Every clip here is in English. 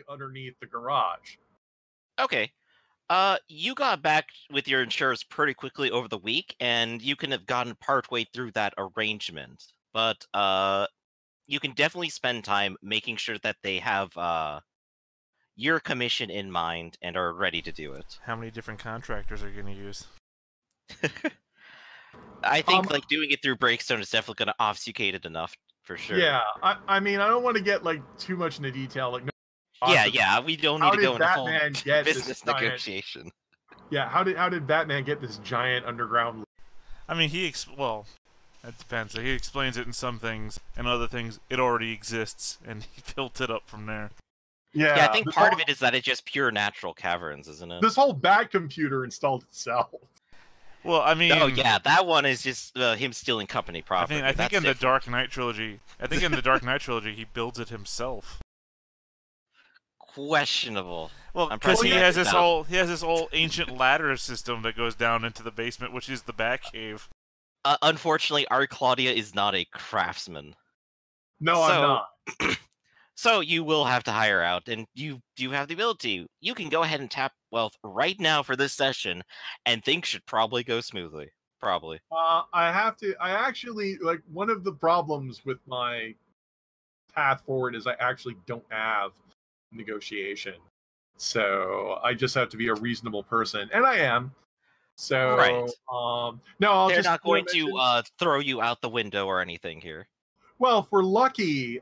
directly underneath the garage. Okay. You got back with your insurers pretty quickly over the week, and you can have gotten partway through that arrangement. But you can definitely spend time making sure that they have your commission in mind and are ready to do it. How many different contractors are you going to use? I think like doing it through Breakstone is definitely going to obfuscate it enough for sure. Yeah, I mean, I don't want to get like too much into detail. Like, yeah, we don't need to go into full get business negotiation. Yeah, how did Batman get this giant underground? I mean, well, it depends. He explains it in some things, and other things it already exists, and he built it up from there. Yeah, I think part of it is that it's just pure natural caverns, isn't it? This whole Bat computer installed itself. Well, I mean, oh yeah, that one is just him stealing company property. I think in the Dark Knight trilogy, he builds it himself. Questionable. Well, because he has this whole ancient ladder system that goes down into the basement, which is the Batcave. Unfortunately, our Claudia is not a craftsman. No, I'm not. So you will have to hire out, and you do have the ability. You can go ahead and tap wealth right now for this session, and things should probably go smoothly. Probably. I actually, like, one of the problems with my path forward is I actually don't have negotiation. So I just have to be a reasonable person, and I am. So, right. No, they're not going to throw you out the window or anything here. Well, if we're lucky,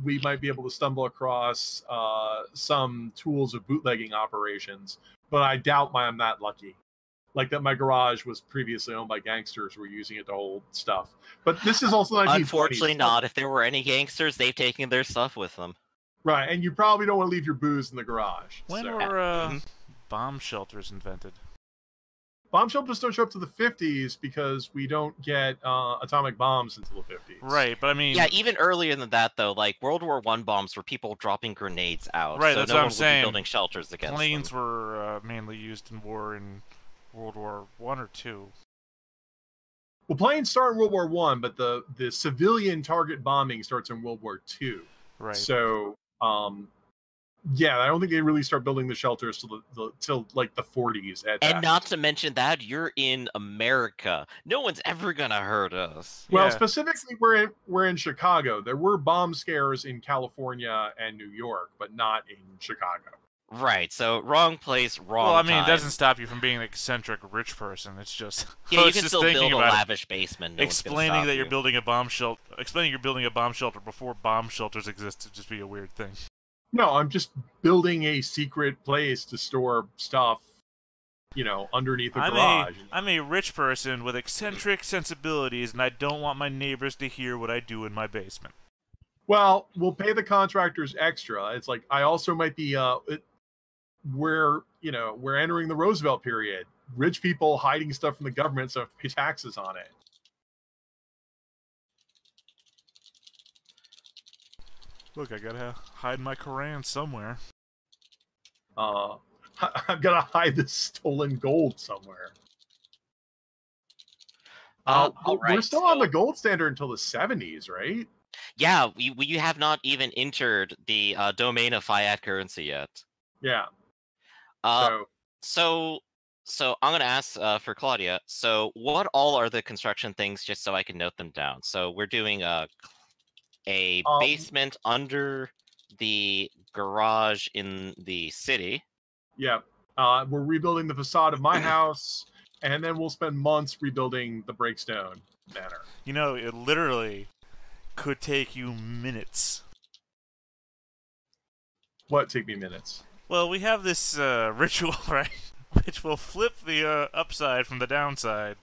we might be able to stumble across some tools of bootlegging operations, but I doubt I'm that lucky. Like that my garage was previously owned by gangsters who were using it to hold stuff. But this is also 1920s. Unfortunately not. If there were any gangsters, they've taken their stuff with them. Right, and you probably don't want to leave your booze in the garage. When were bomb shelters invented? Bomb shelters don't show up to the 50s because we don't get atomic bombs until the 50s. Right, but I mean... Yeah, even earlier than that, though, like, World War I bombs were people dropping grenades out. Right, so that's no what one I'm saying. Building shelters against Planes them. were mainly used in war in World War I or II. Well, planes start in World War I, but the civilian target bombing starts in World War II. Right. So, yeah, I don't think they really start building the shelters till like the 40s. And not to mention that you're in America. No one's ever gonna hurt us. Well, specifically, we're in Chicago. There were bomb scares in California and New York, but not in Chicago. Right. So wrong place, wrong. Well, I mean, time. it doesn't stop you from being an eccentric rich person. It's just you can still build a lavish basement. No explaining that you're building a bomb shelter. Explaining you're building a bomb shelter before bomb shelters exist would just be a weird thing. No, I'm just building a secret place to store stuff, underneath the garage. I'm a rich person with eccentric sensibilities, and I don't want my neighbors to hear what I do in my basement. Well, we'll pay the contractors extra. It's like, I also might be, we're entering the Roosevelt period. Rich people hiding stuff from the government so have to pay taxes on it. Look, I gotta hide my Koran somewhere. I've gotta hide this stolen gold somewhere. We're still on the gold standard until the 70s, right? Yeah, we have not even entered the domain of fiat currency yet. Yeah. So I'm gonna ask for Claudia. So what all are the construction things, just so I can note them down? So we're doing a basement under the garage in the city. Yeah. We're rebuilding the facade of my house, and then we'll spend months rebuilding the Breakstone Manor. It literally could take you minutes. What take me minutes? Well, we have this ritual, right? Which will flip the upside from the downside.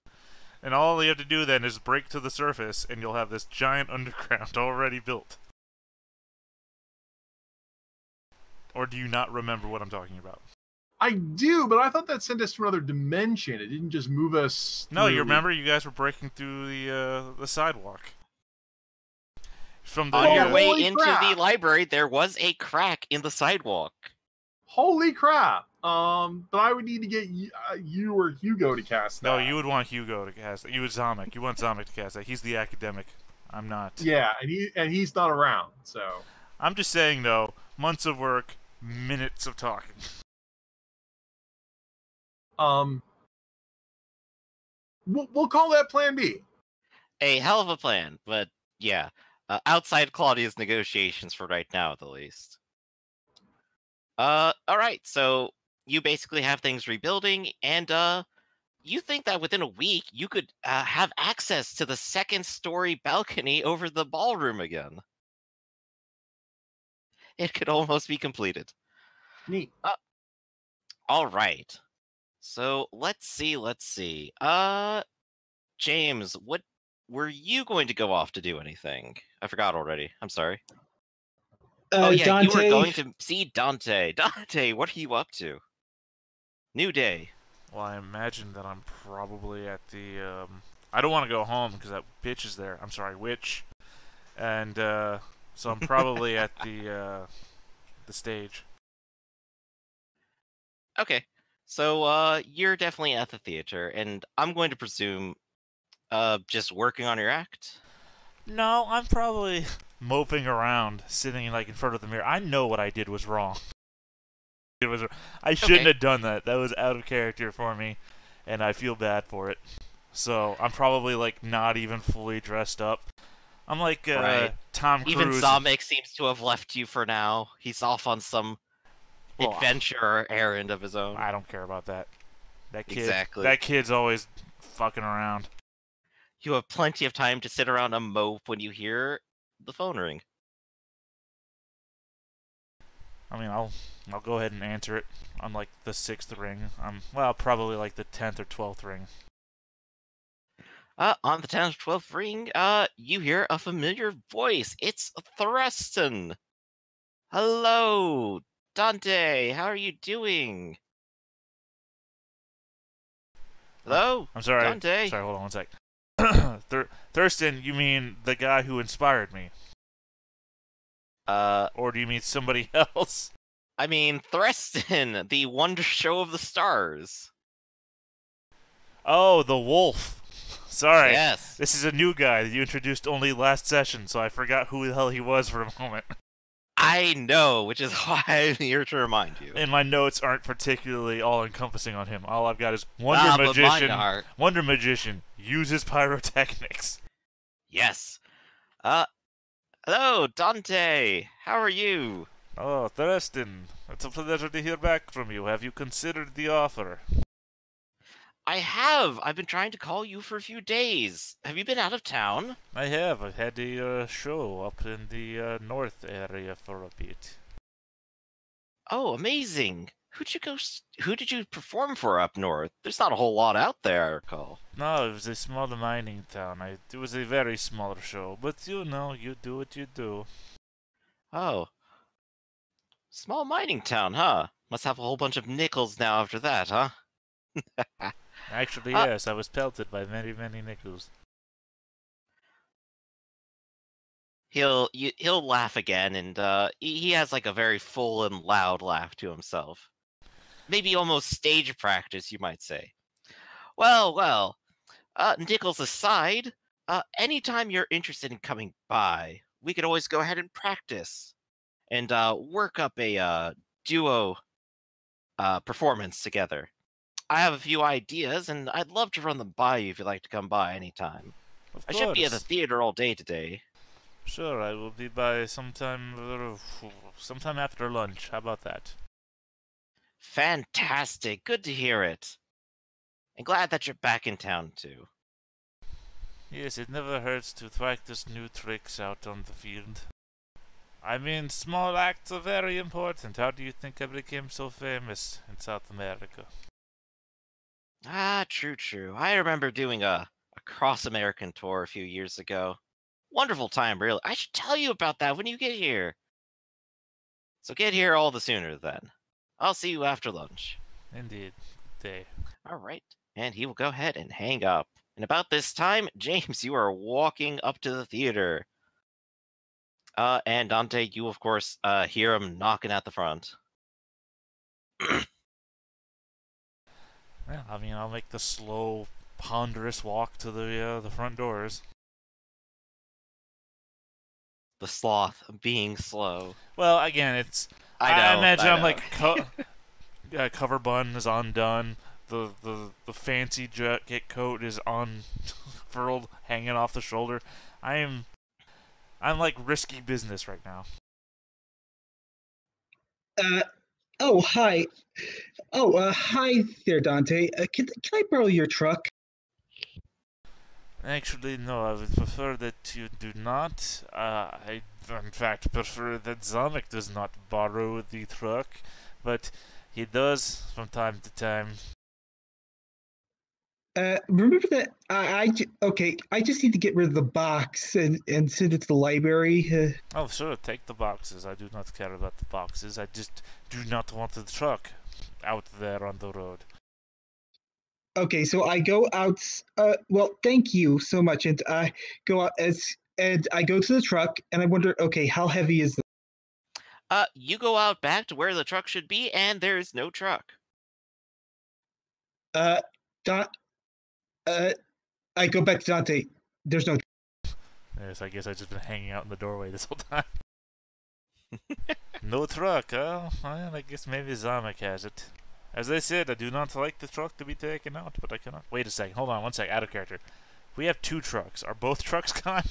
And all you have to do then is break to the surface, and you'll have this giant underground already built. Or do you not remember what I'm talking about? I do, but I thought that sent us to another dimension. It didn't just move us through... No, you remember you guys were breaking through the sidewalk. From the on your way into the library, there was a crack in the sidewalk. Holy crap! But I would need to get you or Hugo to cast that. No, you would want Hugo to cast that. You would Zamek. You want Zamek to cast that. He's the academic. I'm not. Yeah, and he's not around, so... I'm just saying, though, months of work, minutes of talking. We'll call that Plan B. A hell of a plan, but yeah, outside Claudia's negotiations for right now, at the least. All right, so you basically have things rebuilding, and you think that within a week you could have access to the second-story balcony over the ballroom again. It could almost be completed. Neat. All right. So let's see. James, what were you going to go off to do anything? I forgot already. I'm sorry. Oh yeah, Dante, you were going to see Dante. Dante, what are you up to? New day. Well, I imagine that I'm probably at the, I don't want to go home because that bitch is there. I'm sorry, witch. And, so I'm probably at the stage. Okay. So, you're definitely at the theater, and I'm going to presume, just working on your act? No, I'm probably moping around, sitting, like, in front of the mirror. I know what I did was wrong. I shouldn't have done that. That was out of character for me, and I feel bad for it. So I'm probably like not even fully dressed up. I'm like Right. Tom Cruise. Even Zomic seems to have left you for now. He's off on some adventure or errand of his own. I don't care about that. That kid. Exactly. That kid's always fucking around. You have plenty of time to sit around and mope when you hear the phone ring. I mean, I'll go ahead and answer it on like the 6th ring. Well, probably like the 10th or 12th ring. On the 10th or 12th ring, you hear a familiar voice. It's Thurston. Hello, Dante. How are you doing? Hello? I'm sorry. Dante? Sorry, hold on one sec. Thurston, you mean the guy who inspired me? Or do you mean somebody else? I mean, Thurston, the Wonder Show of the Stars. Oh, the wolf. Sorry. Yes. This is a new guy that you introduced only last session, so I forgot who the hell he was for a moment. I know, which is why I'm here to remind you. And my notes aren't particularly all-encompassing on him. All I've got is Wonder Magician. Wonder Magician uses pyrotechnics. Yes. Hello, Dante. How are you? Oh, Thurston. It's a pleasure to hear back from you. Have you considered the offer? I have. I've been trying to call you for a few days. Have you been out of town? I have. I had a show up in the north area for a bit. Oh, amazing. Who did you perform for up north? There's not a whole lot out there, I recall. No, it was a small mining town. It was a very small show, but you know, you do what you do. Oh. Small mining town, huh? Must have a whole bunch of nickels now after that, huh? Actually, yes, I was pelted by many, many nickels. He'll laugh again, and he has like a very full and loud laugh to himself. Maybe almost stage practice, you might say. Well, nickels aside, anytime you're interested in coming by, we could always go ahead and practice and work up a duo performance together. I have a few ideas, and I'd love to run them by you if you'd like to come by anytime. I should be at the theater all day today. Sure, I will be by sometime after lunch. How about that? Fantastic. Good to hear it. And glad that you're back in town, too. Yes, it never hurts to practice new tricks out on the field. I mean, small acts are very important. How do you think I became so famous in South America? Ah, true. I remember doing a cross-American tour a few years ago. Wonderful time, really. I should tell you about that when you get here. So get here all the sooner, then. I'll see you after lunch. Indeed. Day. All right. And he will go ahead and hang up. And about this time, James, you are walking up to the theater. And Dante, you, of course, hear him knocking at the front. Well, I mean, I'll make the slow, ponderous walk to the front doors. The sloth being slow. Well, again, it's. I imagine know. I'm like cover button is undone. The fancy jacket coat is unfurled, hanging off the shoulder. I'm like risky business right now. Oh, hi. Oh, hi there, Dante. Can I borrow your truck? Actually, no, I would prefer that you do not. I, in fact, prefer that Zamek does not borrow the truck, but he does from time to time. Remember that okay, I just need to get rid of the box and send it to the library. Oh, sure, take the boxes. I do not care about the boxes. I just do not want the truck out there on the road. Okay, so I go out. Well, thank you so much, and I go out and I go to the truck, and I wonder, okay, how heavy is it? You go out back to where the truck should be, and there's no truck. Don, I go back to Dante. There's no. Yes, I guess I've just been hanging out in the doorway this whole time. No truck, huh? Well, I guess maybe Zamek has it. As I said, I do not like the truck to be taken out, but I cannot. Wait a second, hold on one sec, out of character. We have 2 trucks. Are both trucks gone?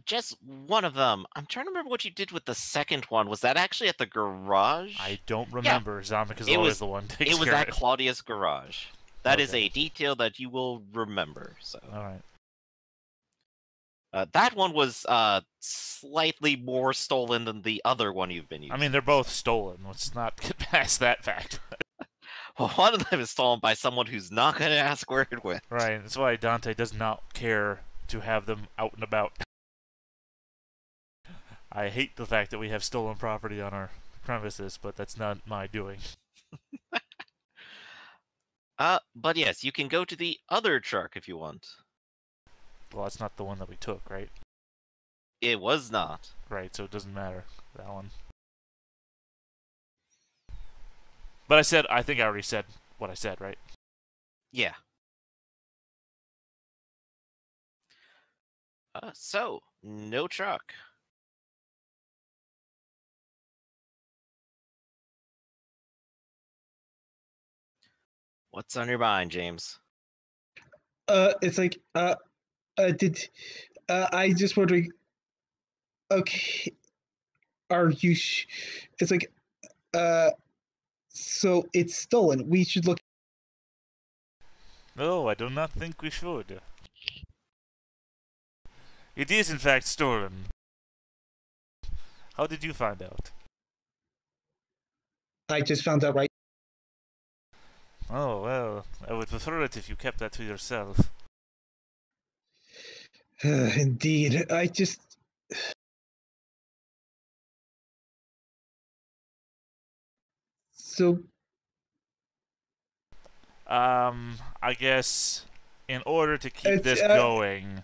Just one of them. I'm trying to remember what you did with the second one. Was that actually at the garage? I don't remember. Yeah. Zamek is It always was, the one that takes It was care at of it. Claudia's garage. That is Okay. a detail that you will remember. So. Alright. That one was slightly more stolen than the other one you've been using. I mean, they're both stolen. Let's not get past that fact. Well, one of them is stolen by someone who's not going to ask where it went. Right, that's why Dante does not care to have them out and about. I hate the fact that we have stolen property on our premises, but that's not my doing. But yes, you can go to the other truck if you want. Well, that's not the one that we took, right? It was not. Right, so it doesn't matter. That one. But I think I already said what I said, right? Yeah. So, no truck. What's on your mind, James? It's like, I just wondering, okay, are you, it's like, so it's stolen. We should look. No, I do not think we should. It is in fact stolen. How did you find out? I just found out right. Oh, well, I would prefer it if you kept that to yourself. Indeed, I just. So, I guess in order to keep this going,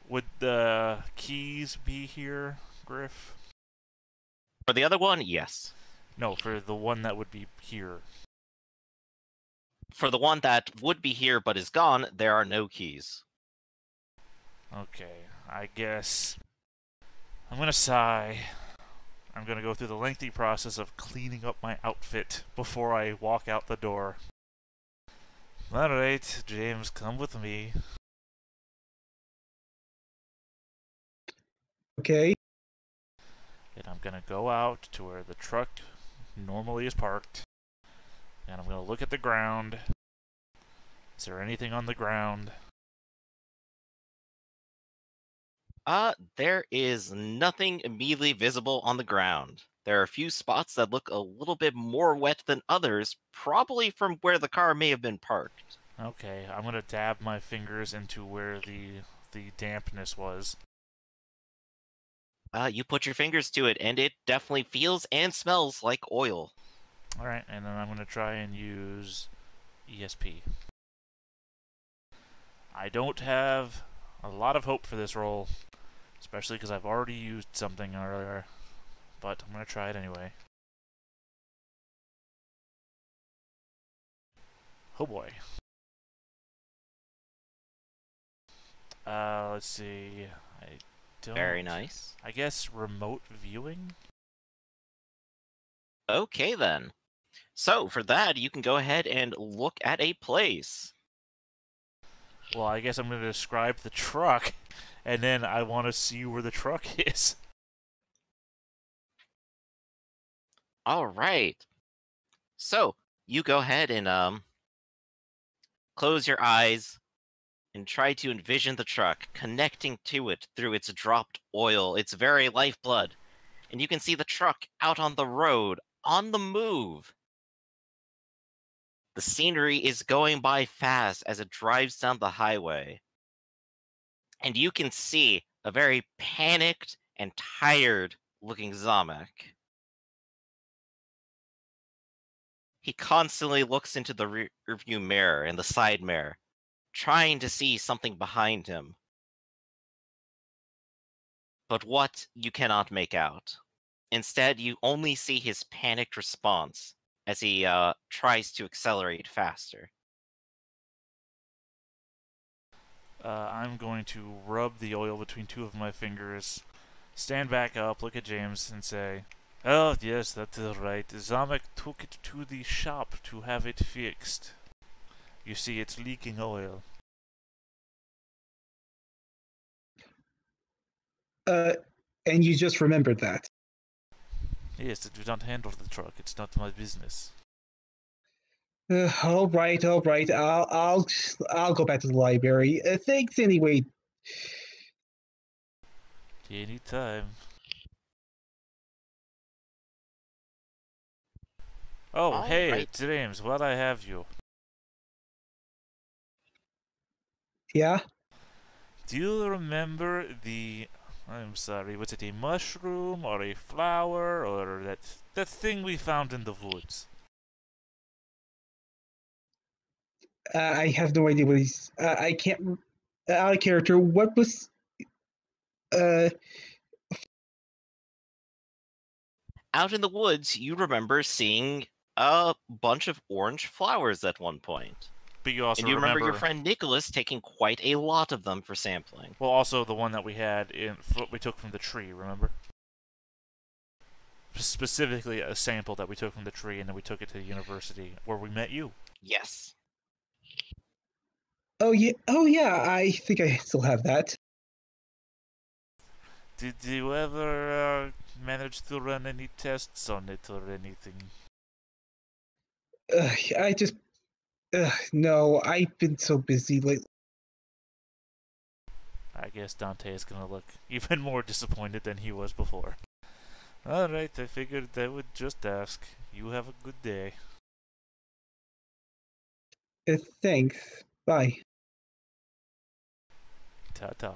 would the keys be here, Griff? For the other one, yes. No, for the one that would be here. For the one that would be here but is gone, there are no keys. Okay, I guess I'm gonna sigh. I'm gonna go through the lengthy process of cleaning up my outfit before I walk out the door. Alright, James, come with me. okay. And I'm gonna go out to where the truck normally is parked. And I'm gonna look at the ground. Is there anything on the ground? There is nothing immediately visible on the ground. There are a few spots that look a little bit more wet than others, probably from where the car may have been parked. Okay, I'm gonna dab my fingers into where the dampness was. You put your fingers to it, and it definitely feels and smells like oil. Alright, and then I'm gonna try and use ESP. I don't have a lot of hope for this roll, especially because I've already used something earlier, but I'm gonna try it anyway. Oh boy. Let's see. don't. Very nice. I guess remote viewing? Okay, then. So, for that, you can go ahead and look at a place. Well, I guess I'm going to describe the truck, and then I want to see where the truck is. All right. So, you go ahead and close your eyes and try to envision the truck connecting to it through its dropped oil, its very lifeblood. And you can see the truck out on the road, on the move. The scenery is going by fast as it drives down the highway. And you can see a very panicked and tired looking Zamek. He constantly looks into the rearview mirror and the side mirror, trying to see something behind him. But what you cannot make out. Instead, you only see his panicked response as he tries to accelerate faster. I'm going to rub the oil between two of my fingers, stand back up, look at James, and say, "Oh, yes, that is right. Zamek took it to the shop to have it fixed. You see, it's leaking oil." And you just remembered that. Yes, do not handle the truck. It's not my business. All right, all right. I'll go back to the library. Thanks anyway. Anytime. Oh, All hey, right. James, what I have you. Yeah. Do you remember the... I'm sorry, was it a mushroom or a flower or that thing we found in the woods? I have no idea what he's. I can't. Out of character. What was? Out in the woods, you remember seeing a bunch of orange flowers at one point. But you also And you remember your friend Nicholas taking quite a lot of them for sampling. Well, also the one that we had we took from the tree, remember? Specifically a sample that we took from the tree, and then we took it to the university where we met you. Yes. Oh yeah. Oh yeah. I think I still have that. Did you ever manage to run any tests on it or anything? I just. No, I've been so busy lately. I guess Dante is gonna look even more disappointed than he was before. Alright, I figured I would just ask. You have a good day. Thanks. Bye. Ta-ta.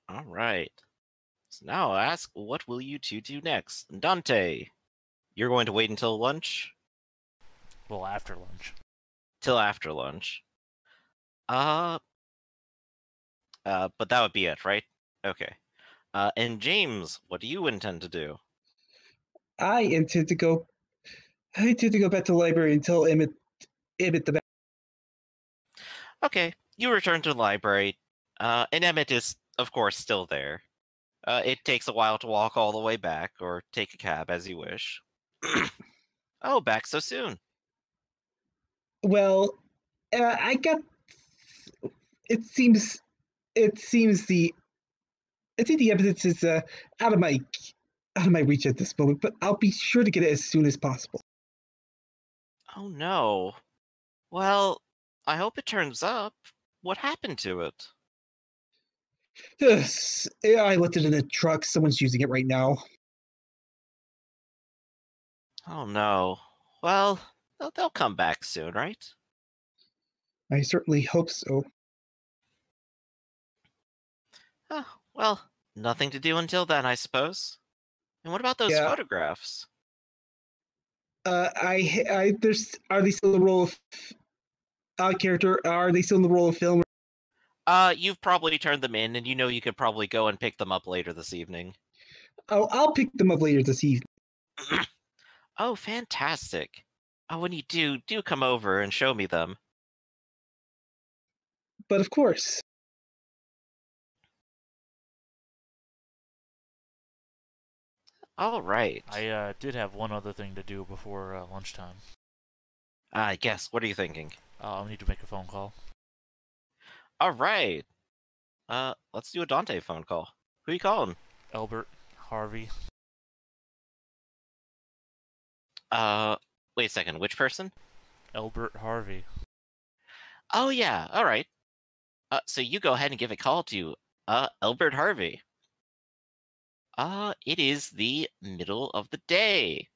All right. So now I'll ask, what will you two do next? Dante, you're going to wait until lunch? Well, after lunch. Till after lunch. But that would be it, right? Okay. And James, what do you intend to do? I intend to go. I intend to go back to the library and tell Emmett the. Okay, you return to the library, and Emmett is, of course, still there. It takes a while to walk all the way back, or take a cab as you wish. Oh, back so soon. Well, I got. It seems. It seems the. I think the evidence is out of my reach at this moment, but I'll be sure to get it as soon as possible. Oh no. Well, I hope it turns up. What happened to it? I left it in a truck. Someone's using it right now. Oh no. Well, they'll come back soon, right? I certainly hope so. Oh, well, nothing to do until then, I suppose. And what about those Yeah. photographs? There's. Are they still in the role of character? Are they still in the role of film? You've probably turned them in, and you know you could probably go and pick them up later this evening. Oh, I'll pick them up later this evening. Oh, fantastic. Oh, when you do come over and show me them. But of course. All right. I did have one other thing to do before lunchtime. I guess. What are you thinking? I'll need to make a phone call. All right. Let's do a Dante phone call. Who you calling? Albert Harvey. Wait a second. Which person? Albert Harvey. Oh yeah. All right. So you go ahead and give a call to Albert Harvey. It is the middle of the day.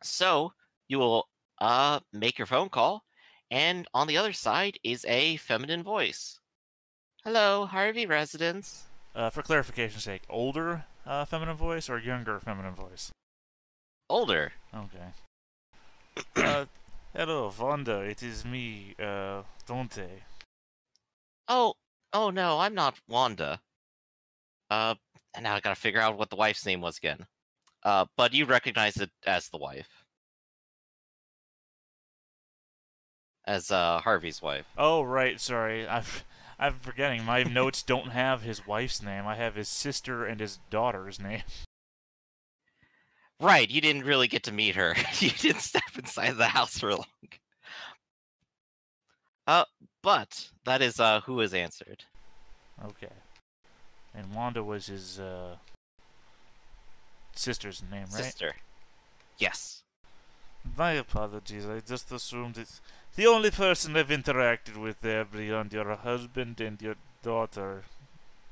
So you will make your phone call, and on the other side is a feminine voice. Hello, Harvey residence. For clarification's sake, older feminine voice or younger feminine voice? Older. Okay. Hello, Vonda. It is me, Dante. Oh no, I'm not Wanda. And now I gotta figure out what the wife's name was again. But you recognize it as the wife. As Harvey's wife. Oh, right. Sorry. I'm forgetting. My notes don't have his wife's name. I have his sister and his daughter's name. Right, you didn't really get to meet her. You didn't step inside the house for long. But that is who has answered. Okay. And Wanda was his sister's name, right? Sister. Yes. My apologies. I just assumed it's the only person I've interacted with there beyond your husband and your daughter.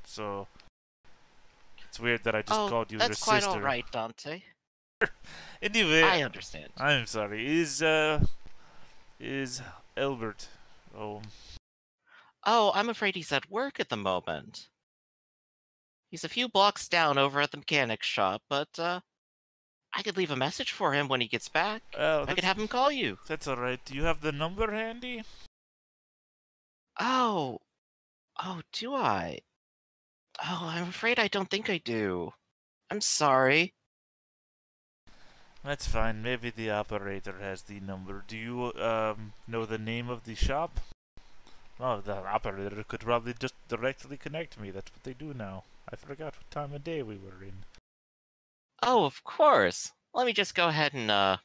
So it's weird that I just called you your sister. That's quite all right, Dante. Anyway, I understand. I'm sorry. Is Albert? Oh, I'm afraid he's at work at the moment. He's a few blocks down over at the mechanics shop, but I could leave a message for him when he gets back. I could have him call you. That's all right. Do you have the number handy? Oh, do I? Oh, I'm afraid I don't think I do. I'm sorry. That's fine. Maybe the operator has the number. Do you know the name of the shop? Oh, the operator could probably just directly connect me. That's what they do now. I forgot what time of day we were in. Oh, of course. Let me just go ahead and I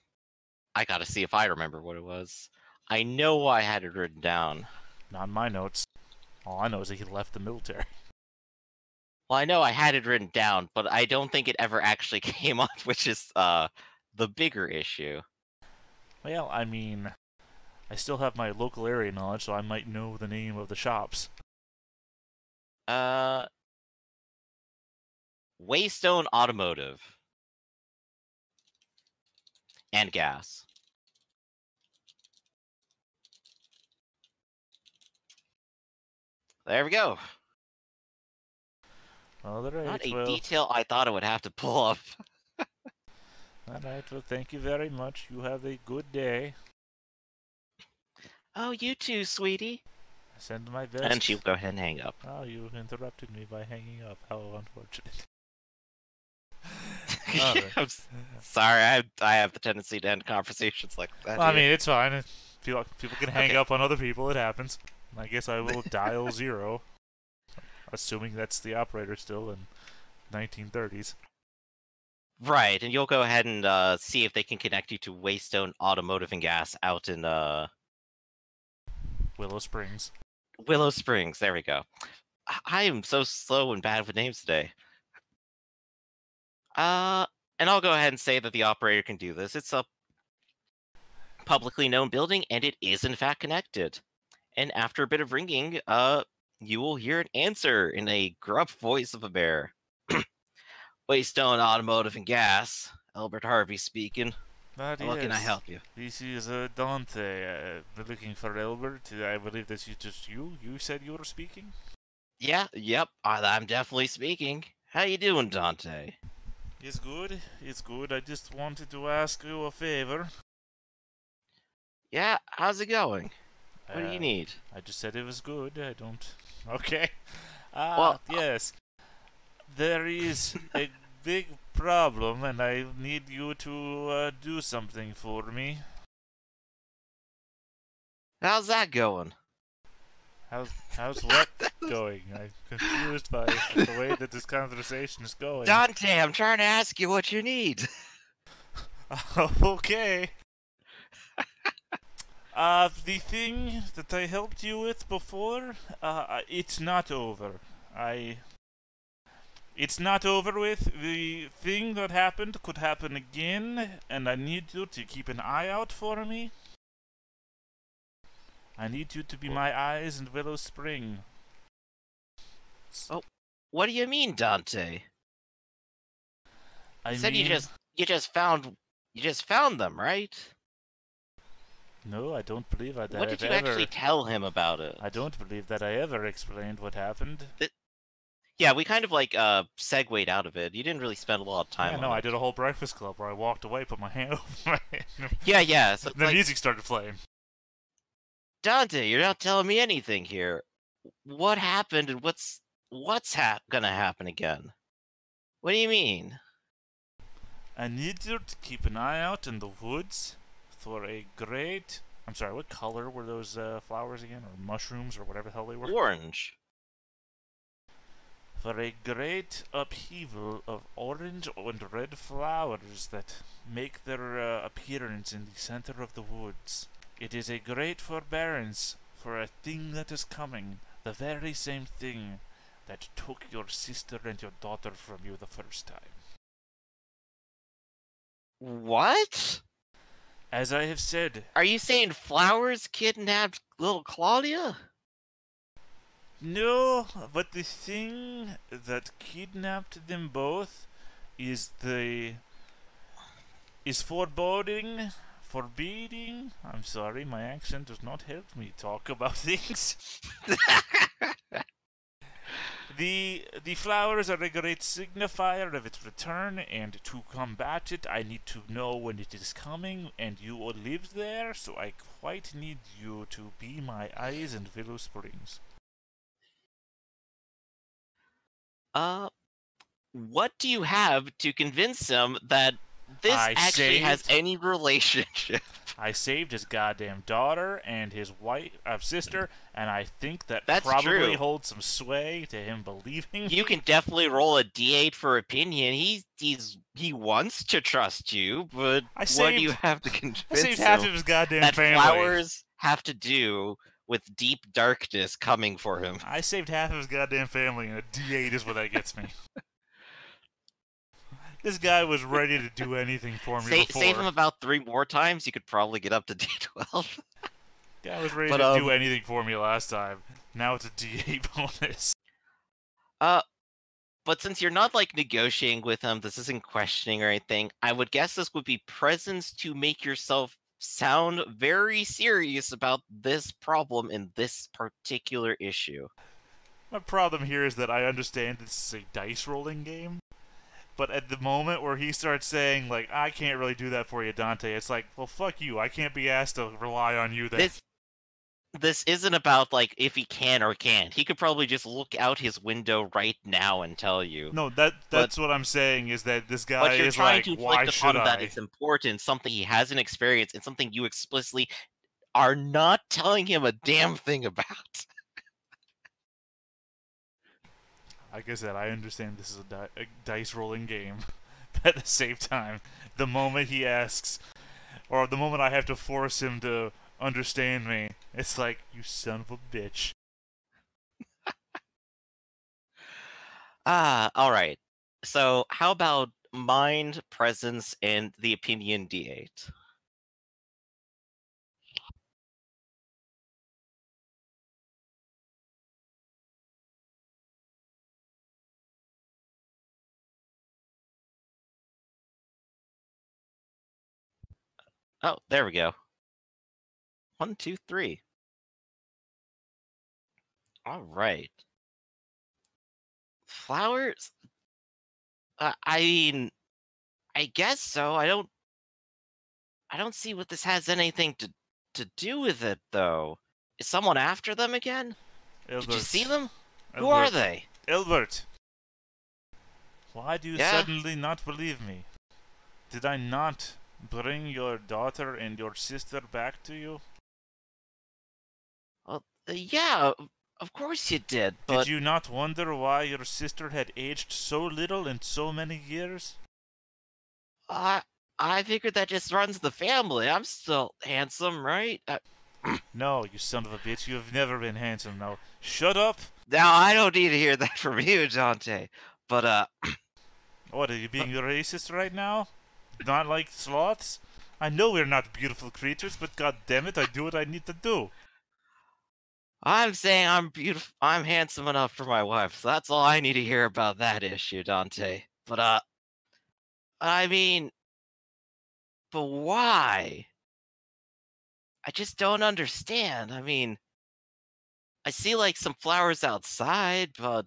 gotta see if I remember what it was. I know I had it written down. Not in my notes. All I know is that he left the military. Well, I know I had it written down, but I don't think it ever actually came up, which is the bigger issue. Well, I mean, I still have my local area knowledge, so I might know the name of the shops. Waystone Automotive. And gas. There we go. All right, Not a well, detail I thought I would have to pull up. all right, well, thank you very much. You have a good day. Oh, you too, sweetie. I send my best. And she'll go ahead and hang up. Oh, you interrupted me by hanging up. How unfortunate. I'm sorry, I have the tendency to end conversations like that. Well, I mean, it's fine. People can hang up on other people. It happens. I guess I will dial 0. Assuming that's the operator still in 1930s. Right, and you'll go ahead and see if they can connect you to Waystone Automotive and Gas out in Willow Springs. Willow Springs. There we go. I am so slow and bad with names today. And I'll go ahead and say that the operator can do this. It's a publicly known building, and it is in fact connected. And after a bit of ringing, you will hear an answer in a gruff voice of a bear. Waystone Automotive and Gas. Albert Harvey speaking. How can I help you? This is Dante. Looking for Albert. I believe that's just you. You said you were speaking? Yeah, yep. I'm definitely speaking. How you doing, Dante? It's good. It's good. I just wanted to ask you a favor. Yeah, how's it going? What do you need? I just said it was good. I don't... Okay. Well, yes. There is a big problem, and I need you to do something for me. How's that going? How's what going? I'm confused by the way that this conversation is going. Dante, I'm trying to ask you what you need. Okay. The thing that I helped you with before, it's not over. It's not over with. The thing that happened could happen again, and I need you to keep an eye out for me. I need you to be my eyes in Willow Spring. Oh, what do you mean, Dante? I You said mean, you just found them, right? no, I don't believe that What did you I've ever. actually tell him about it? I don't believe that I ever explained what happened. Yeah, we kind of like segued out of it. You didn't really spend a lot of time Yeah, on no, it. I did a whole Breakfast Club where I walked away, put my hand over my head. Yeah. So The music started playing. Dante, you're not telling me anything here. What happened and what's gonna happen again? What do you mean? I need you to keep an eye out in the woods for a great... I'm sorry, what color were those flowers again? Or mushrooms, or whatever the hell they were? Orange. For a great upheaval of orange and red flowers that make their appearance in the center of the woods. It is a great forbearance for a thing that is coming, the very same thing that took your sister and your daughter from you the first time. What? As I have said, Are you saying Flowers kidnapped little Claudia? no, but the thing that kidnapped them both is forbidding. I'm sorry, my accent does not help me talk about things. The flowers are a great signifier of its return, and to combat it, I need to know when it is coming, and you all live there, so I quite need you to be my eyes in Willow Springs. What do you have to convince him that this I actually has saved- any relationship? I saved his goddamn daughter and his sister, and I think that That's probably true. holds some sway to him believing. You can definitely roll a D8 for opinion. He wants to trust you, but what do you have to I convince saved half of him his goddamn that family. flowers have to do with deep darkness coming for him? I saved half of his goddamn family, and a D8 is what that gets me. This guy was ready to do anything for me before. Save him about 3 more times, you could probably get up to D12. Guy was ready to do anything for me last time. Now it's a D8 bonus. But since you're not like negotiating with him, this isn't questioning or anything, I would guess this would be presence to make yourself sound very serious about this problem in this particular issue. My problem here is that I understand this is a dice rolling game, but at the moment where he starts saying, like, I can't really do that for you, Dante, it's like, well, fuck you. I can't be asked to rely on you then. This isn't about, like, if he can or can't. He could probably just look out his window right now and tell you. No, that's what I'm saying, is that this guy But you're is trying like, to why inflict should upon him that I? it's important, something he hasn't experienced, and something you explicitly are not telling him a damn thing about. Like I said, I understand this is a dice rolling game. But at the same time, the moment he asks, or the moment I have to force him to understand me, it's like, you son of a bitch. Alright. So, how about mind, presence, and the opinion D8? Oh, there we go. 1, 2, 3. Alright. Flowers? I mean, I guess so. I don't see what this has anything to do with it, though. Is someone after them again? Did you see them? Who are they? Albert! Why do you Yeah? suddenly not believe me? Did I not bring your daughter and your sister back to you? Well, yeah, Of course you did, Did but you not wonder why your sister had aged so little in so many years? I I figured that just runs the family. I'm still handsome, right? No, you son of a bitch, you have never been handsome. Now, shut up! Now I don't need to hear that from you, Dante. But What, are you being racist right now? Not like sloths? I know we're not beautiful creatures, but god damn it, I do what I need to do. I'm saying I'm beautiful. I'm handsome enough for my wife. So that's all I need to hear about that issue, Dante. But I mean, but why? I just don't understand. I mean, I see like some flowers outside, but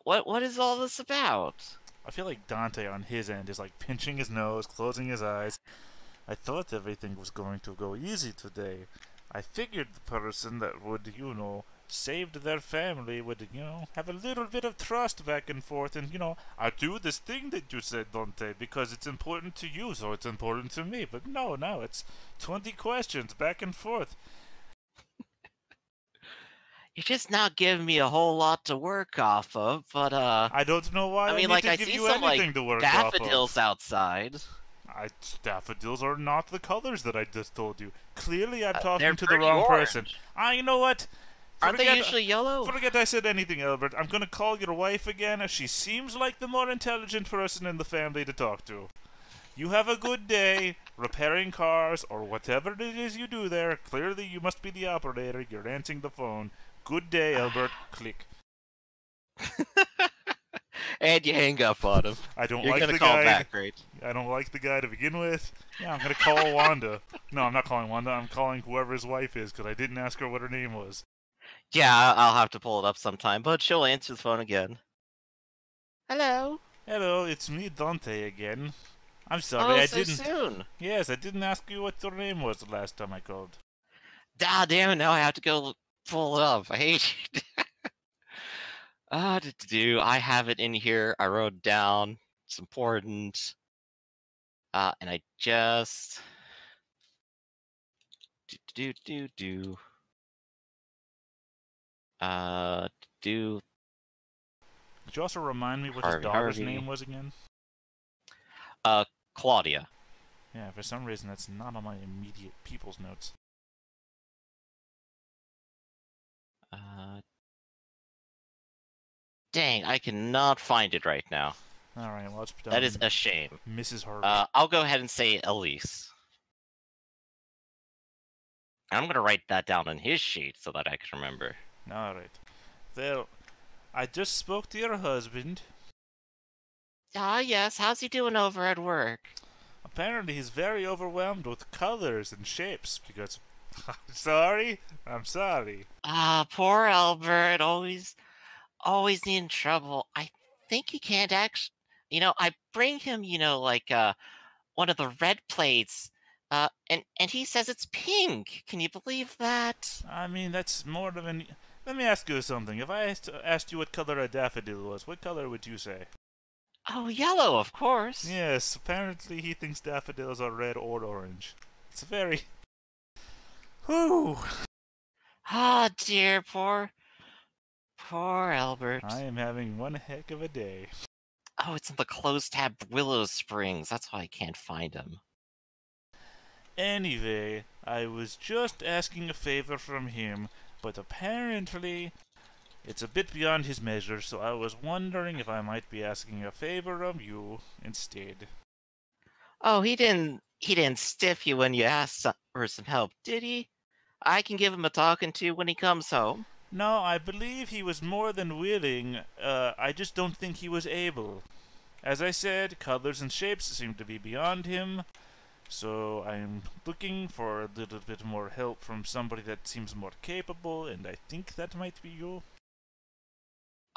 what is all this about? I feel like Dante on his end is like pinching his nose, closing his eyes. I thought everything was going to go easy today. I figured the person that would, saved their family would, have a little bit of trust back and forth and, I do this thing that you said, Dante, because it's important to you, so it's important to me. But no, it's 20 questions back and forth. You're just not giving me a whole lot to work off of, but I don't know why I mean, need like to I give see you some anything like to work off of. daffodils outside. Daffodils are not the colors that I just told you. Clearly, I'm talking They're to the pretty wrong orange. person. You know what? Aren't they usually yellow? Forget I said anything, Albert. I'm gonna call your wife again. She seems like the more intelligent person in the family to talk to. You have a good day repairing cars or whatever it is you do there. Clearly, you must be the operator. You're answering the phone. Good day, Albert. Click. And you hang up on him. I don't You're like gonna the call guy. back, right? I don't like the guy to begin with. Yeah, I'm gonna call Wanda. No, I'm not calling Wanda. I'm calling whoever his wife is because I didn't ask her what her name was. Yeah, I'll have to pull it up sometime, but she'll answer the phone again. Hello. Hello, it's me, Dante, again. I'm sorry, Oh, I so didn't. soon. Yes, I didn't ask you what your name was the last time I called. Ah, damn it! Now I have to go pull it up. I hate it. I have it in here. I wrote it down. It's important. And I just do. Do Could you also remind me what his Harvey, daughter's Harvey. name was again? Claudia. Yeah, for some reason that's not on my immediate people's notes. Dang, I cannot find it right now. Alright, well, let's put down That is a shame. Mrs. Harvey. I'll go ahead and say Elise. I'm gonna write that down on his sheet so that I can remember. Alright. Well, I just spoke to your husband. Ah, yes. How's he doing over at work? Apparently he's very overwhelmed with colors and shapes because... Sorry? I'm sorry. Ah, poor Albert. Always in trouble. I think he can't actually. I bring him, like one of the red plates. And he says it's pink. Can you believe that? I mean, that's more of an... Let me ask you something. If I asked you what color a daffodil was, what color would you say? Oh, yellow, of course. Yes, apparently he thinks daffodils are red or orange. It's very... Whew. Ah, dear, poor Albert. I am having one heck of a day. Oh, it's in the closed tab Willow Springs. That's why I can't find him. Anyway, I was just asking a favor from him, but apparently it's a bit beyond his measure, so I was wondering if I might be asking a favor of you instead. Oh, he didn't stiff you when you asked for some help, did he? I can give him a talking to when he comes home. No, I believe he was more than willing. I just don't think he was able. As I said, colors and shapes seem to be beyond him, so I'm looking for a little bit more help from somebody that seems more capable, and I think that might be you.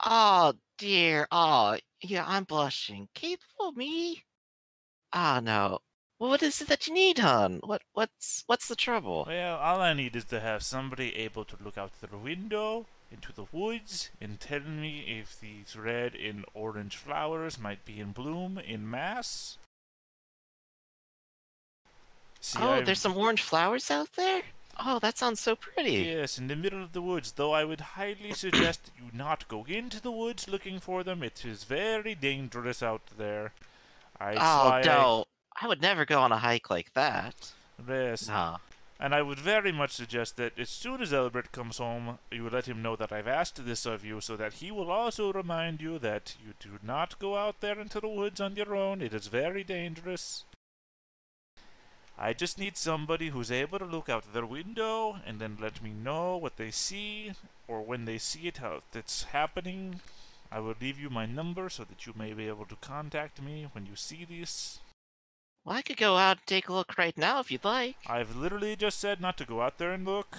Oh, dear. Oh, yeah, I'm blushing. Capable me? Ah, no. Well, what is it that you need, hon? What's the trouble? Well, all I need is to have somebody able to look out the window into the woods and tell me if these red and orange flowers might be in bloom in mass. See, Oh, there's some orange flowers out there? Oh, that sounds so pretty. Yes, in the middle of the woods, though I would highly suggest you not go into the woods looking for them. It is very dangerous out there. It's Oh, why no. I would never go on a hike like that. yes. Nah. And I would very much suggest that as soon as Albert comes home, you let him know that I've asked this of you, so that he will also remind you that you do not go out there into the woods on your own. It is very dangerous. I just need somebody who's able to look out their window and then let me know what they see, or when they see it, how it's happening. I will leave you my number so that you may be able to contact me when you see this. Well, I could go out and take a look right now if you'd like. I've literally just said not to go out there and look.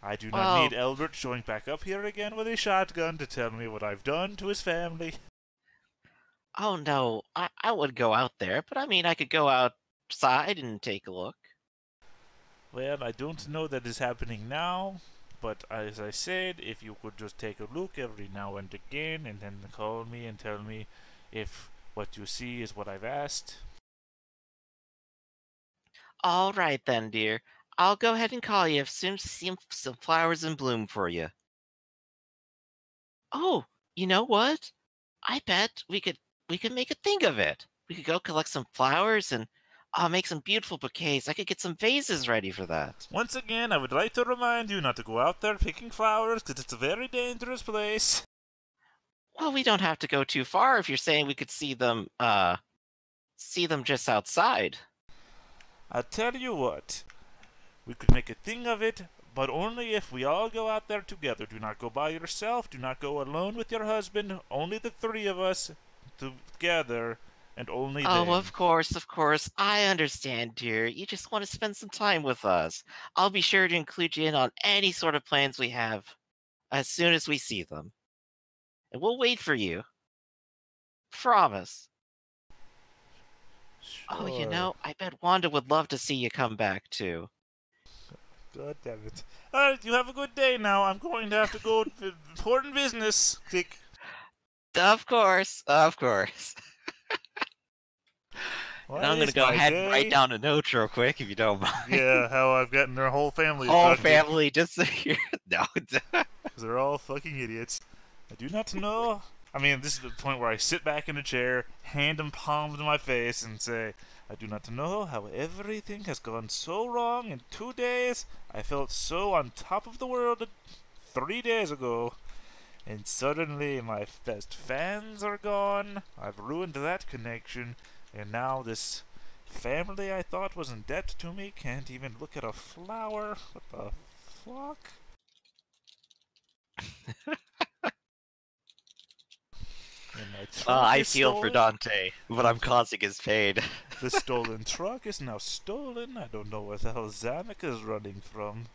I do not Well- need Albert showing back up here again with a shotgun to tell me what I've done to his family. Oh, no. I would go out there, but I mean, I could go outside and take a look. Well, I don't know that is happening now, but as I said, if you could just take a look every now and again and then call me and tell me if what you see is what I've asked. All right then, dear. I'll go ahead and call you as soon as I see some flowers in bloom for you. Oh, you know what? I bet we could make a thing of it. We could go collect some flowers and make some beautiful bouquets. I could get some vases ready for that. Once again, I would like to remind you not to go out there picking flowers, because it's a very dangerous place. Well, we don't have to go too far if you're saying we could see them just outside. I'll tell you what, we could make a thing of it, but only if we all go out there together. Do not go by yourself, do not go alone with your husband, only the three of us together, and only Oh, then. of course, of course. I understand, dear. You just want to spend some time with us. I'll be sure to include you in on any sort of plans we have as soon as we see them. And we'll wait for you. Promise. Oh, you Sure. know, I bet Wanda would love to see you come back, too. God damn it. Alright, you have a good day now. I'm going to have to go to important business. Click. Of course, of course. Why And I'm going is to go my ahead and write day- down a note real quick, if you don't mind. Yeah, how I've gotten their whole family. Whole abducted. family just here. No. 'Cause they're all fucking idiots. I do not know. I mean, this is the point where I sit back in a chair, hand and palm to my face, and say, I do not know how everything has gone so wrong in 2 days. I felt so on top of the world 3 days ago. And suddenly my best fans are gone. I've ruined that connection. And now this family I thought was in debt to me can't even look at a flower. What the fuck? And my truck I is feel for stolen. Dante. What I'm causing is pain. The stolen truck is now stolen. I don't know where the hell Zamek is running from.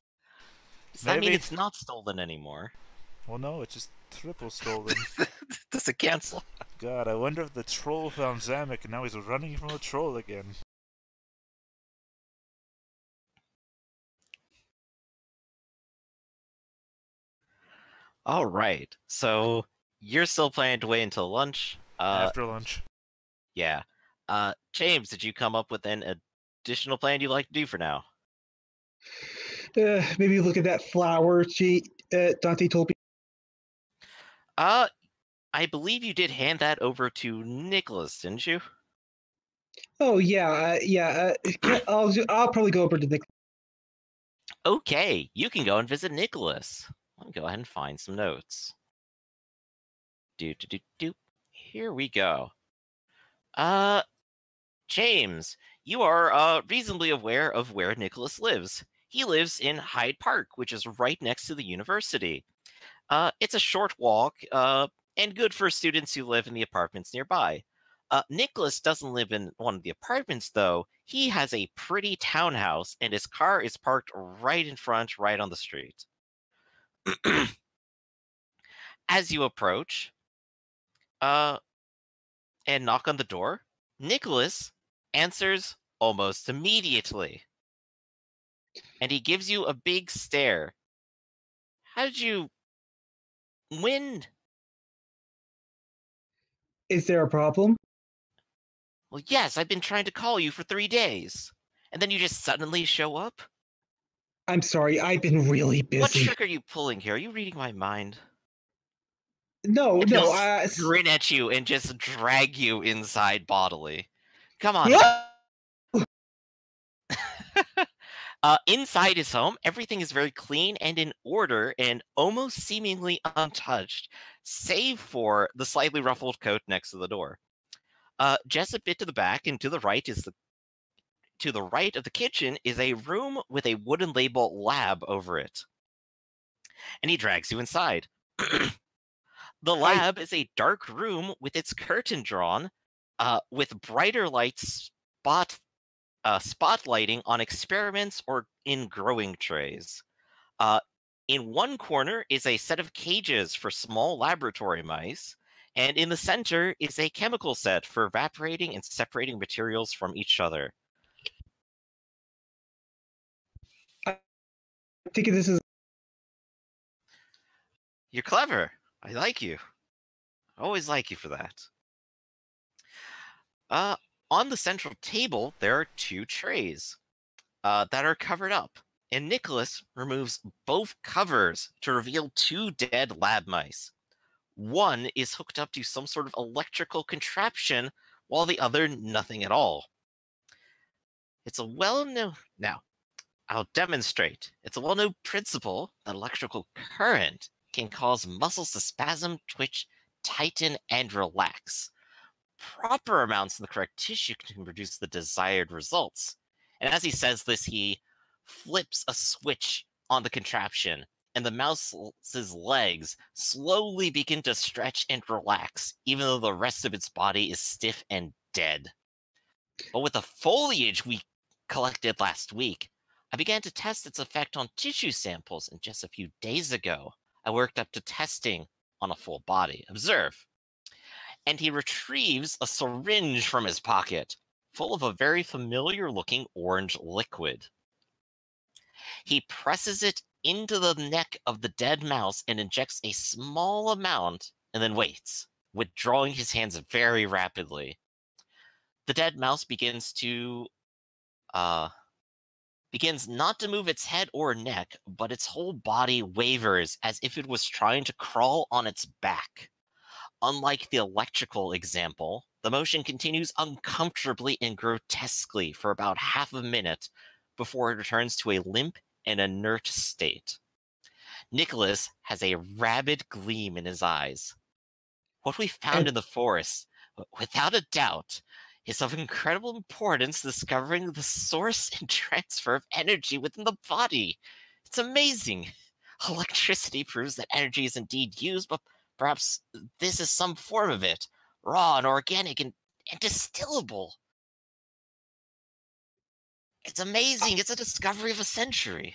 Does that mean Maybe- it's not stolen anymore? Well, no, it's just triple stolen. Does it cancel? God, I wonder if the troll found Zamek and now he's running from the troll again. All right. So you're still planning to wait until lunch? After lunch. Yeah. James, did you come up with an additional plan you'd like to do for now? Maybe look at that flower Dante told me. I believe you did hand that over to Nicholas, didn't you? Oh yeah, I'll probably go over to Nick. Okay, you can go and visit Nicholas. Let me go ahead and find some notes. Do. Here we go. James, you are reasonably aware of where Nicholas lives. He lives in Hyde Park, which is right next to the university. It's a short walk, and good for students who live in the apartments nearby. Nicholas doesn't live in one of the apartments, though. He has a pretty townhouse, and his car is parked right in front, right on the street. As you approach, and knock on the door, Nicholas answers almost immediately. And he gives you a big stare. How did you win? Is there a problem? Well, yes, I've been trying to call you for 3 days. And then you just suddenly show up? I'm sorry, I've been really What busy. trick are you pulling here? Are you reading my mind? No, And no, he'll grin at you and just drag you inside bodily. Come on. Inside his home, everything is very clean and in order and almost seemingly untouched, save for the slightly ruffled coat next to the door. Just a bit to the back and to the right of the kitchen is a room with a wooden label lab over it. And he drags you inside. The lab is a dark room with its curtain drawn, with brighter lights spotlighting on experiments or in growing trays. In one corner is a set of cages for small laboratory mice, and in the center is a chemical set for evaporating and separating materials from each other. I think this is... You're clever. I like you. I always like you for that. On the central table, there are 2 trays that are covered up, and Nicholas removes both covers to reveal 2 dead lab mice. One is hooked up to some sort of electrical contraption, while the other nothing at all. It's a well-known... Now, I'll demonstrate. It's a well-known principle that electrical current can cause muscles to spasm, twitch, tighten, and relax. Proper amounts in the correct tissue can produce the desired results. And as he says this, he flips a switch on the contraption, and the mouse's legs slowly begin to stretch and relax, even though the rest of its body is stiff and dead. But with the foliage we collected last week, I began to test its effect on tissue samples, and just a few days ago, I worked up to testing on a full body. Observe. And he retrieves a syringe from his pocket, full of a very familiar-looking orange liquid. He presses it into the neck of the dead mouse and injects a small amount, and then waits, withdrawing his hands very rapidly. The dead mouse begins not to move its head or neck, but its whole body wavers as if it was trying to crawl on its back. Unlike the electrical example, the motion continues uncomfortably and grotesquely for about half a minute before it returns to a limp and inert state. Nicholas has a rabid gleam in his eyes. What we found in the forest, without a doubt, is of incredible importance, discovering the source and transfer of energy within the body. It's amazing. Electricity proves that energy is indeed used, but perhaps this is some form of it, raw and organic and distillable. It's amazing. It's a discovery of a century.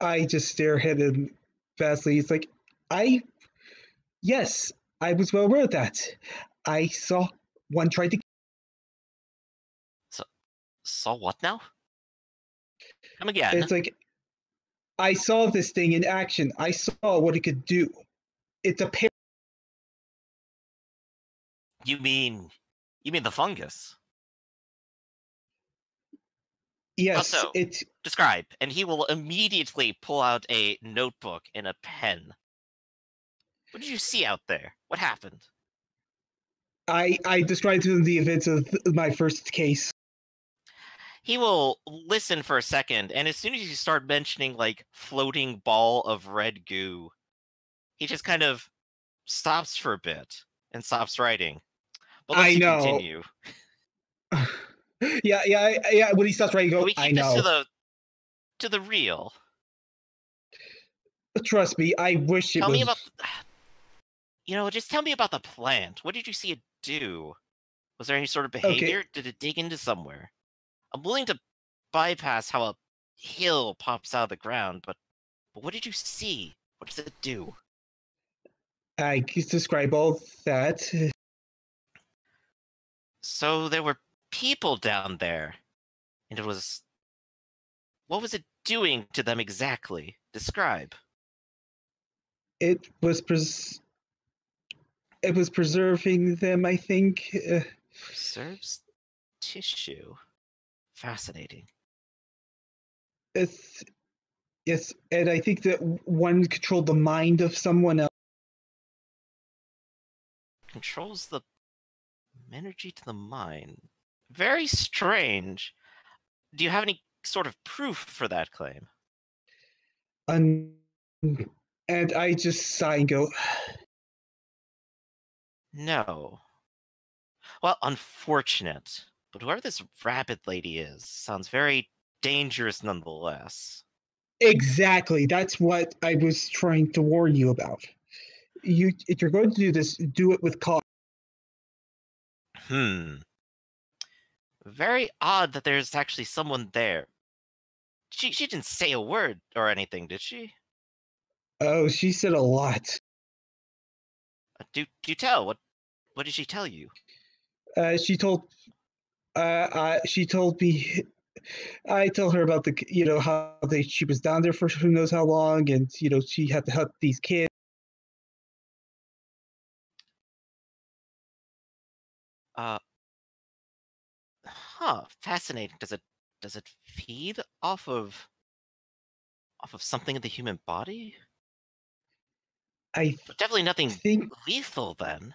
I just stare at him vastly. It's like, yes, I was well aware of that. I saw one try to... Saw what now? Come again. It's like, I saw this thing in action. I saw what it could do. It's a pair... You mean the fungus? Yes, Also, describe, and he will immediately pull out a notebook and a pen. What did you see out there? What happened? I described to him the events of my first case. He will listen for a second, and as soon as you start mentioning, like, floating ball of red goo, he just kind of stops for a bit and stops writing. But let's continue. Yeah. When he stops writing, Can we keep this to the real? Trust me, I wish it was... Tell me about... just tell me about the plant. What did you see it do? Was there any sort of behavior? Okay. Did it dig into somewhere? I'm willing to bypass how a hill pops out of the ground, but what did you see? What does it do? I can describe all that. So there were people down there, and it was... What was it doing to them exactly? Describe. It was preserving them, I think. Preserves tissue. Fascinating. It's, yes, and I think that one controlled the mind of someone else. Controls the energy to the mind. Very strange. Do you have any sort of proof for that claim? And I just sigh and go, No. Well, unfortunate. But whoever this rabbit lady is sounds very dangerous nonetheless. exactly. That's what I was trying to warn you about. If you're going to do this, do it with caution. Very odd that there's actually someone there. She didn't say a word or anything, did she? Oh, she said a lot. Do tell. What did she tell you? She told me. I told her about how she was down there for who knows how long, and she had to help these kids. Fascinating. Does it feed off of something in the human body? I But definitely nothing think lethal then.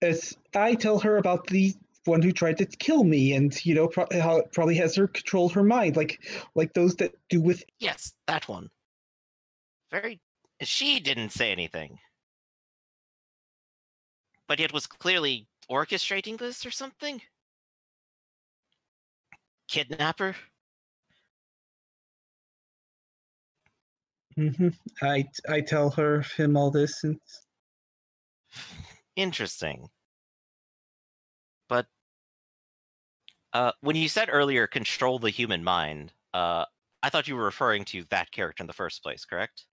as I tell her about the one who tried to kill me, and how it probably has her control her mind, like those that do with. Yes, that one. Very. She didn't say anything, but yet was clearly orchestrating this or something. Kidnapper. I tell him all this, and Interesting. But when you said earlier control the human mind, I thought you were referring to that character in the first place, correct?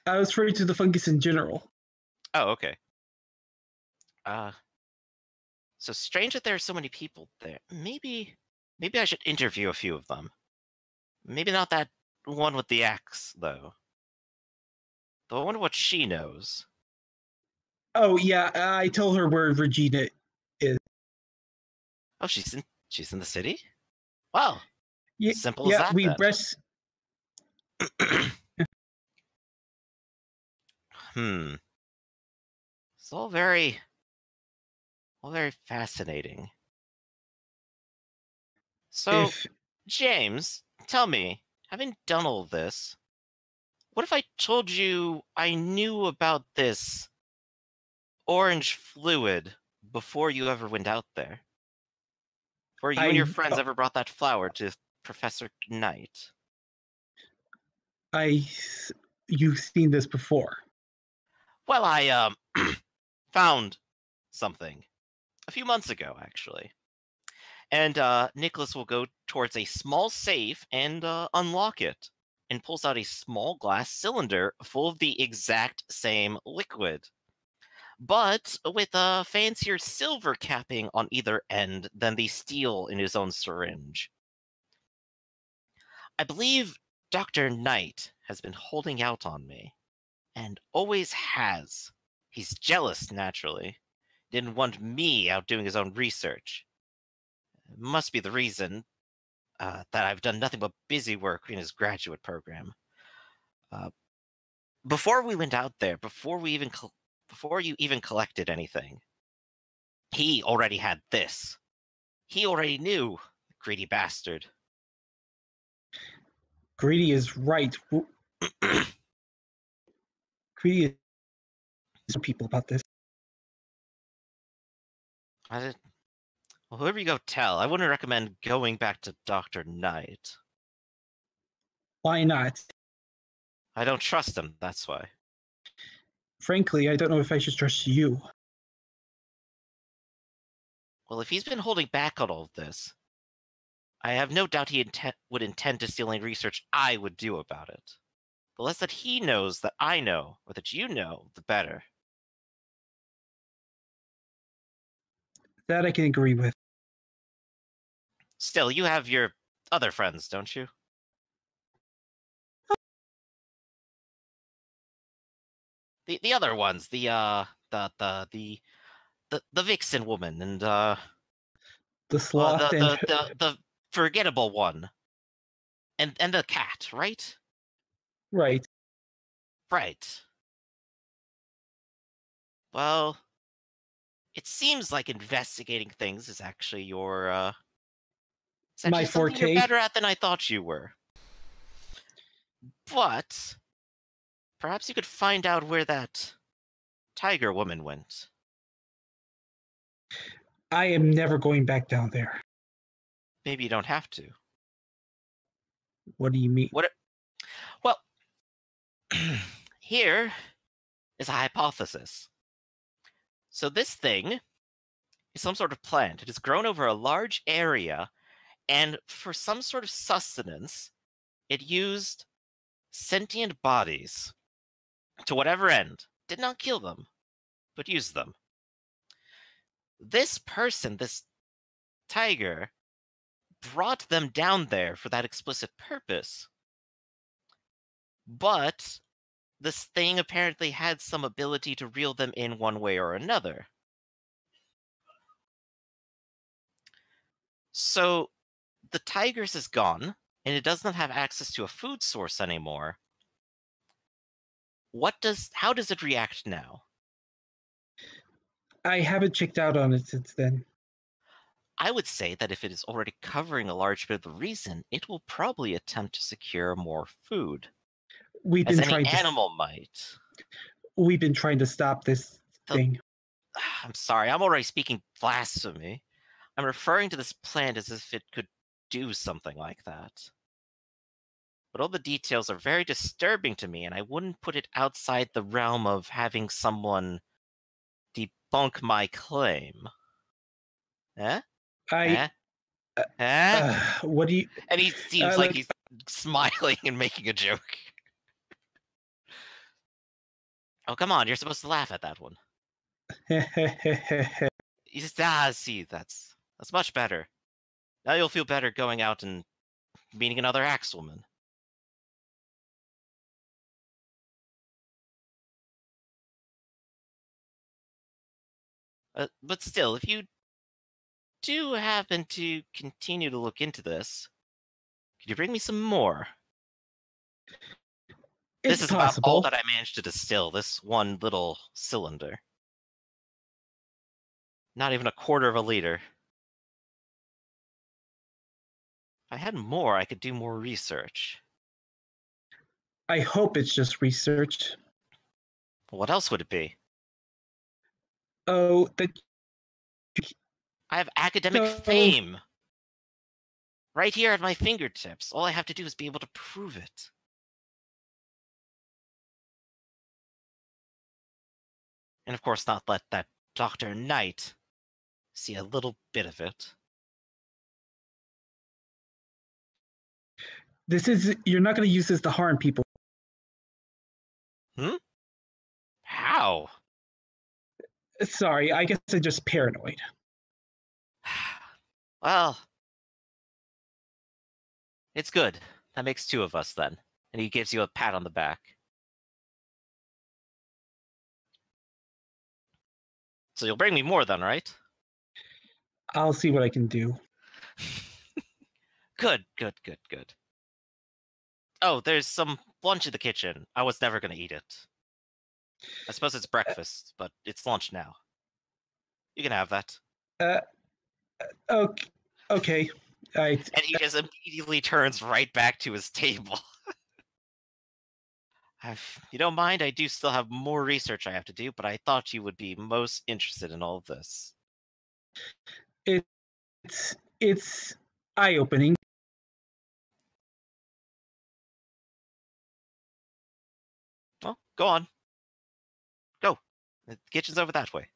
I was referring to the fungus in general. Oh, okay. So strange that there are so many people there. Maybe I should interview a few of them. Maybe not that one with the axe, though. Though I wonder what she knows. Oh yeah, I told her where Regina is. Oh, she's in the city? Wow. Yeah, Simple as yeah, that we then. rest. It's all very fascinating. So, If James, tell me, having done all this, what if I told you I knew about this orange fluid before you ever went out there? Before you and your friends ever brought that flower to Professor Knight? you've seen this before. Well, I found something a few months ago, actually. And Nicholas will go towards a small safe and unlock it, and pulls out a small glass cylinder full of the exact same liquid, but with a fancier silver capping on either end than the steel in his own syringe. I believe Dr. Knight has been holding out on me, and always has. He's jealous, naturally. Didn't want me out doing his own research. Must be the reason that I've done nothing but busy work in his graduate program. Before we went out there, before you even collected anything, he already had this. He already knew, greedy bastard. Greedy is right. Greedy is people about this. Well, whoever you go tell, I wouldn't recommend going back to Dr. Knight. Why not? I don't trust him, that's why. Frankly, I don't know if I should trust you. Well, if he's been holding back on all of this, I have no doubt he would intend to steal any research I would do about it. The less that he knows that I know, or that you know, the better. That I can agree with. Still, you have your other friends, don't you? The other ones, the vixen woman and The sloth and the forgettable one. And the cat, right? right. Right. Well, it seems like investigating things is actually your it's My actually something you're forte. better at than I thought you were. But perhaps you could find out where that tiger woman went. I am never going back down there. Maybe you don't have to. What do you mean? Well, here is a hypothesis. So this thing is some sort of plant. It has grown over a large area, and for some sort of sustenance, it used sentient bodies to whatever end. Did not kill them, but used them. This person, this tiger, brought them down there for that explicit purpose. But this thing apparently had some ability to reel them in one way or another. So the tiger's is gone, and it does not have access to a food source anymore. How does it react now? I haven't checked out on it since then. I would say that if it is already covering a large bit of the reason, it will probably attempt to secure more food, We've as been any trying to. animal might. We've been trying to stop this thing. I'm sorry, I'm already speaking blasphemy. I'm referring to this plant as if it could do something like that. But all the details are very disturbing to me, and I wouldn't put it outside the realm of having someone debunk my claim. Eh? I. Eh? Eh? What do you? And he seems like he's smiling and making a joke. Oh, come on, you're supposed to laugh at that one. See, that's much better. Now you'll feel better going out and meeting another axewoman. But still, if you do happen to continue to look into this, could you bring me some more? It's This is about all possible. that I managed to distill, this one little cylinder. Not even a quarter of a liter. If I had more, I could do more research. I hope it's just research. What else would it be? Oh, I have academic fame. Right here at my fingertips. All I have to do is be able to prove it. And of course not let that Dr. Knight see a little bit of it. You're not going to use this to harm people. How? Sorry, I guess I'm just paranoid. Well, it's good. That makes two of us then. And he gives you a pat on the back. So you'll bring me more then, right? I'll see what I can do. Good. Oh, there's some lunch in the kitchen. I was never going to eat it. I suppose it's breakfast, but it's lunch now. You can have that. Okay. And he just immediately turns right back to his table. You don't mind? I do still have more research I have to do, but I thought you would be most interested in all of this. It's eye-opening. Well, go on. Go. The kitchen's over that way.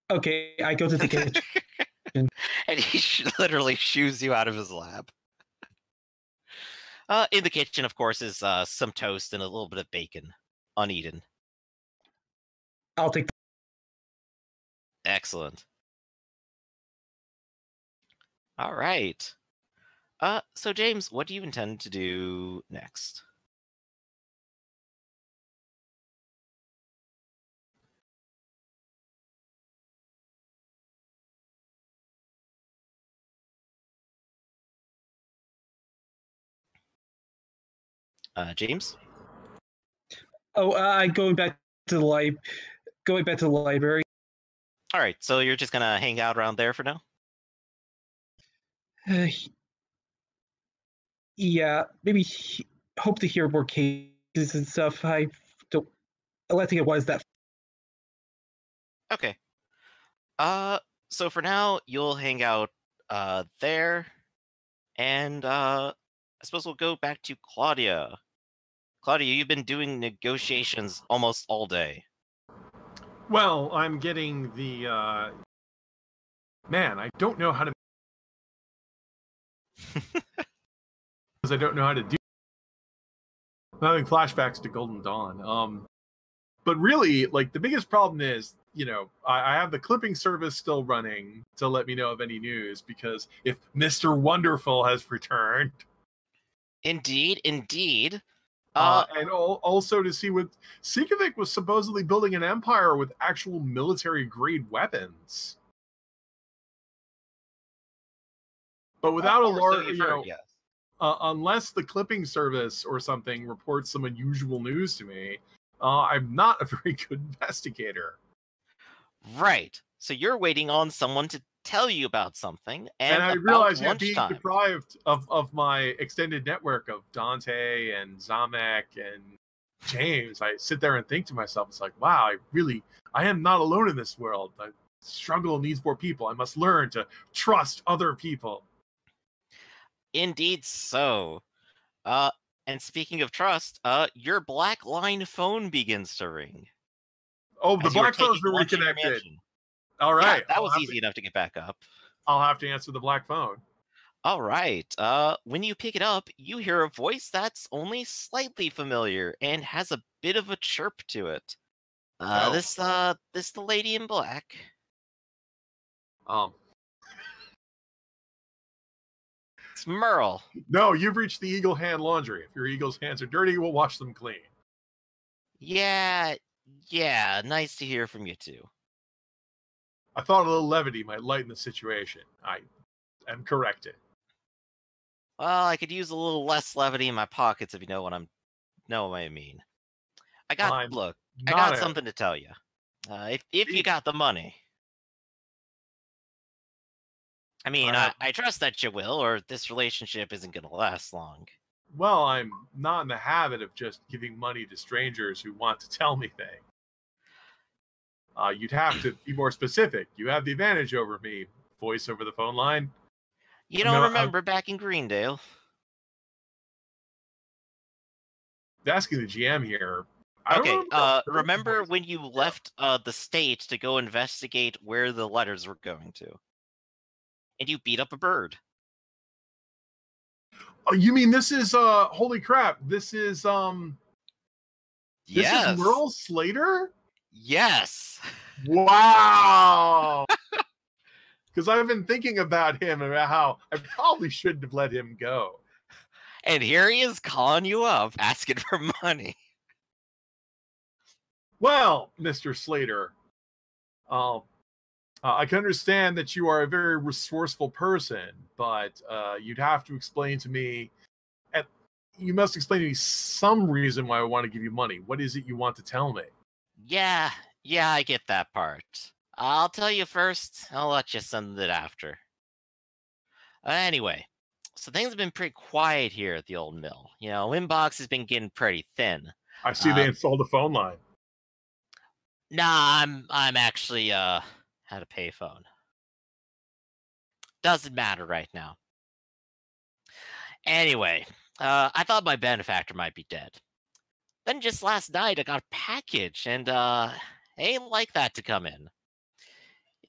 Okay, I go to the kitchen. And he literally shoos you out of his lab. In the kitchen, of course, is some toast and a little bit of bacon, uneaten. I'll take. Excellent. All right. So James, what do you intend to do next? James? Oh, going back to the library. All right, so you're just gonna hang out around there for now? Uh, yeah, maybe hope to hear more cases and stuff. I don't think it was that. Okay. So for now, you'll hang out there, and I suppose we'll go back to Claudia. Claudia, you've been doing negotiations almost all day. Well, I'm getting the man. I don't know how to because I don't know how to do. I'm having flashbacks to Golden Dawn. But really, like the biggest problem is, I have the clipping service still running to let me know of any news because if Mr. Wonderful has returned, Indeed. and also to see what Sikovic was supposedly building an empire with actual military grade weapons, but without a large, yes. unless the clipping service or something reports some unusual news to me, I'm not a very good investigator. Right. So you're waiting on someone to tell you about something, and I about realize being lunchtime. deprived of my extended network of Dante and Zamek and James, I sit there and think to myself, it's like, wow, I am not alone in this world. The struggle needs more people. I must learn to trust other people. Indeed so. And speaking of trust, your black line phone begins to ring. Oh, the as you were black phone's taking been lunch in your reconnected. mansion. All right. Yeah, that was easy enough to get back up. I'll have to answer the black phone. All right. When you pick it up, you hear a voice that's only slightly familiar and has a bit of a chirp to it. This the lady in black. It's Merle. No, you've reached the Eagle Hand Laundry. If your eagle's hands are dirty, we'll wash them clean. Yeah, nice to hear from you too. I thought a little levity might lighten the situation. I am corrected. Well, I could use a little less levity in my pockets if you know what I mean. I got something to tell you. If you got the money. I mean, I trust that you will, or this relationship isn't going to last long. Well, I'm not in the habit of just giving money to strangers who want to tell me things. You'd have to be more specific. You have the advantage over me, voice over the phone line. You don't remember back in Greendale? Asking the GM here. Okay, remember when you left the state to go investigate where the letters were going to? And you beat up a bird. Oh, you mean this is holy crap, this is Yes. This is Merle Slater? Yes. Wow. Because I've been thinking about him and about how I probably shouldn't have let him go. And here he is calling you up, asking for money. Well, Mr. Slater, I can understand that you are a very resourceful person, but you'd have to explain to me, you must explain to me some reason why I want to give you money. What is it you want to tell me? Yeah, I get that part. I'll tell you first, I'll let you send it after. Anyway, so things have been pretty quiet here at the old mill. Inbox has been getting pretty thin. I see they installed a phone line. Nah, I'm actually at a payphone. Doesn't matter right now. Anyway, I thought my benefactor might be dead. Then just last night I got a package, and ain't like that to come in.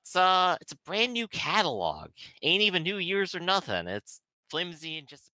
It's a brand new catalog. Ain't even New Year's or nothing. It's flimsy and just